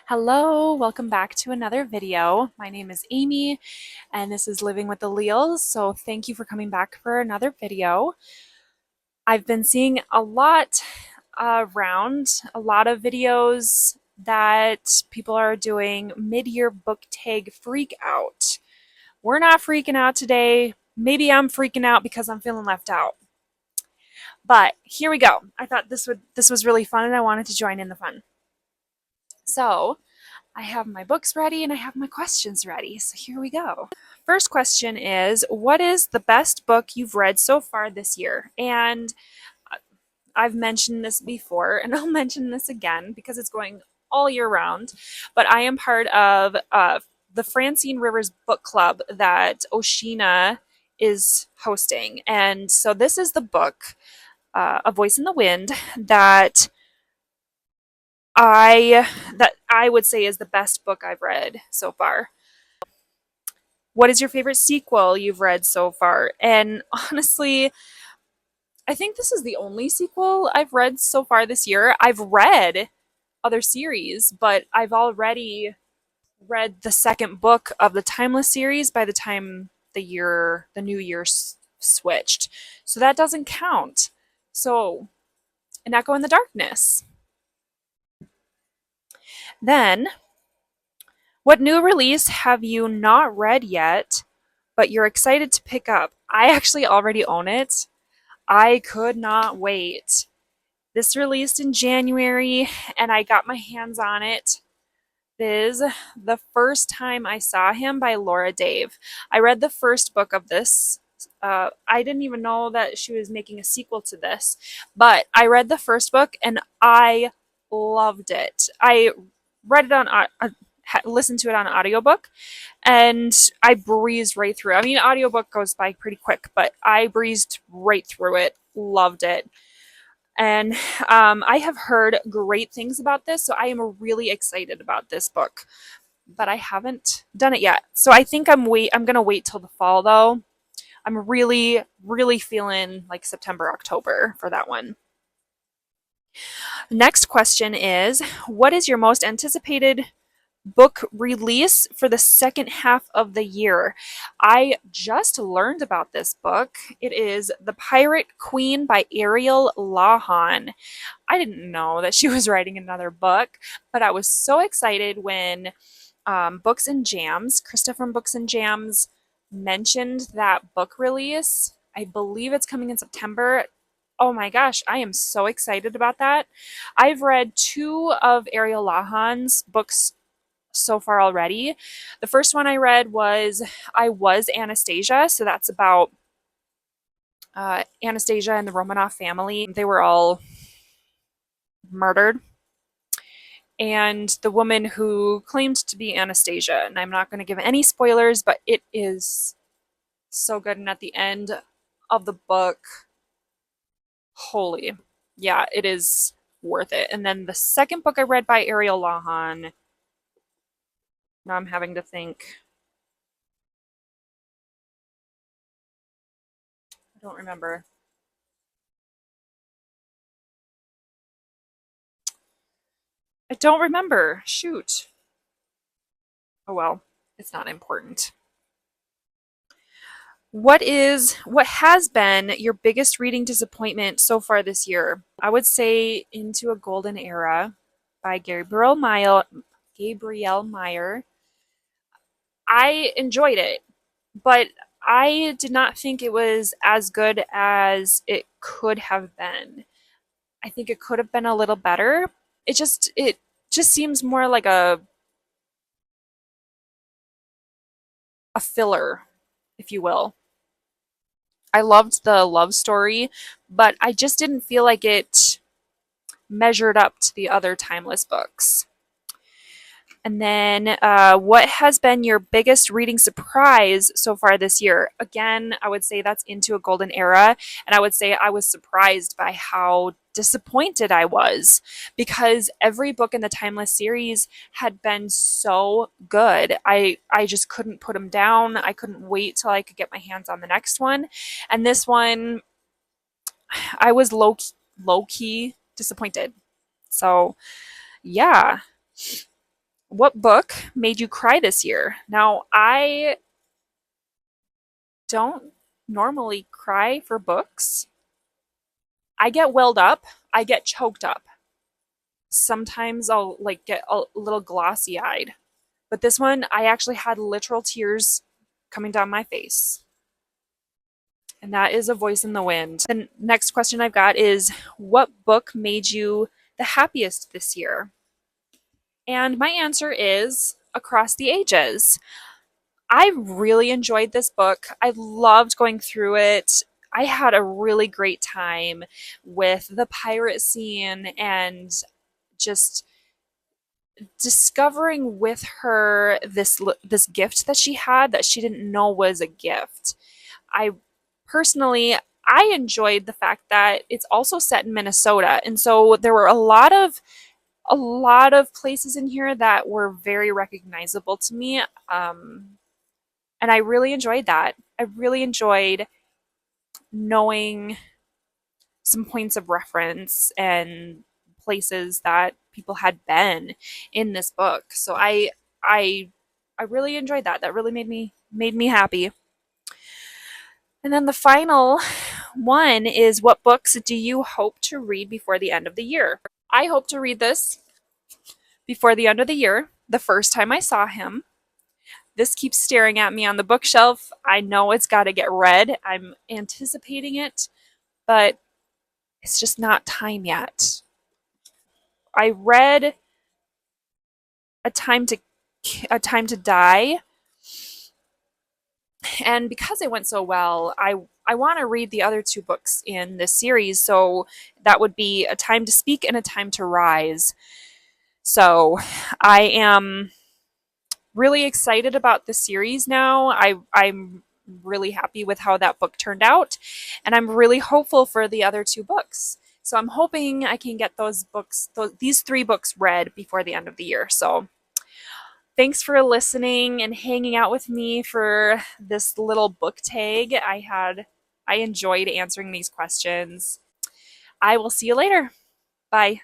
Hello, welcome back to another video. My name is Amy and this is Living with the Leals. So thank you for coming back for another video. I've been seeing a lot around, a lot of videos that people are doing mid-year book tag freak out. We're not freaking out today. Maybe I'm freaking out because I'm feeling left out. But here we go. I thought this was really fun and I wanted to join in the fun. So, I have my books ready and I have my questions ready. So here we go. First question is, what is the best book you've read so far this year? And I've mentioned this before and I'll mention this again because it's going all year round. But I am part of the Francine Rivers book club that Oshina is hosting. And so this is the book, A Voice in the Wind, that I would say is the best book I've read so far. What is your favorite sequel you've read so far? And honestly, I think this is the only sequel I've read so far this year. I've read other series, but I've already read the second book of the Timeless series by the time the new year switched. So that doesn't count. So, An Echo in the Darkness. Then, what new release have you not read yet, but you're excited to pick up? I actually already own it. I could not wait. This released in January and I got my hands on it. This is The First Time I Saw Him by Laura Dave. I read the first book of this. I didn't even know that she was making a sequel to this, but I read the first book and I loved it. I read it on listened to it on audiobook and I breezed right through. I mean, audiobook goes by pretty quick, but I breezed right through it. Loved it. And I have heard great things about this, so I am really excited about this book. But I haven't done it yet. So I think I'm gonna wait till the fall though. I'm really, really feeling like September, October for that one. Next question is, what is your most anticipated book release for the second half of the year? I just learned about this book. It is The Pirate Queen by Ariel Lawhon. I didn't know that she was writing another book, but I was so excited when Books and Jams, Krista from Books and Jams, mentioned that book release. I believe it's coming in September. Oh my gosh, I am so excited about that. I've read two of Ariel Lawhon's books so far already. The first one I read was I Was Anastasia. So that's about Anastasia and the Romanov family. They were all murdered. And the woman who claimed to be Anastasia, and I'm not going to give any spoilers, but it is so good. And at the end of the book, holy, yeah, it is worth it. And then the second book I read by Ariel Lawhon, now I'm having to think. I don't remember. I don't remember. Shoot. Oh well, it's not important. What has been your biggest reading disappointment so far this year? I would say Into a Golden Era by Gabrielle Meyer. I enjoyed it, but I did not think it was as good as it could have been. I think it could have been a little better. It just seems more like a filler, if you will. I loved the love story, but I just didn't feel like it measured up to the other Timeless books. And then, what has been your biggest reading surprise so far this year? Again, I would say that's Into a Golden Era. And I would say I was surprised by how disappointed I was because every book in the Timeless series had been so good. I just couldn't put them down. I couldn't wait till I could get my hands on the next one. And this one, I was low key disappointed. So, yeah. What book made you cry this year? Now, I don't normally cry for books. I get welled up, I get choked up. Sometimes I'll like get a little glossy eyed. But this one, I actually had literal tears coming down my face. And that is A Voice in the Wind. The next question I've got is, what book made you the happiest this year? And my answer is Across the Ages. I really enjoyed this book. I loved going through it. I had a really great time with the pirate scene and just discovering with her this gift that she had that she didn't know was a gift. I personally I enjoyed the fact that it's also set in Minnesota, and so there were a lot of places in here that were very recognizable to me. And I really enjoyed that. I really enjoyed knowing some points of reference and places that people had been in this book. So I I really enjoyed that. That really made me happy. And then the final one is, what books do you hope to read before the end of the year? I hope to read this before the end of the year. The first time I saw him, this keeps staring at me on the bookshelf. I know it's got to get read. I'm anticipating it, but it's just not time yet. I read a time to a time to die, and because it went so well, I want to read the other two books in this series. So that would be A Time to Speak and A Time to Rise. So I am really excited about the series now. I'm really happy with how that book turned out, and I'm really hopeful for the other two books. So I'm hoping I can get these three books read before the end of the year. So thanks for listening and hanging out with me for this little book tag. I enjoyed answering these questions. I will see you later. Bye.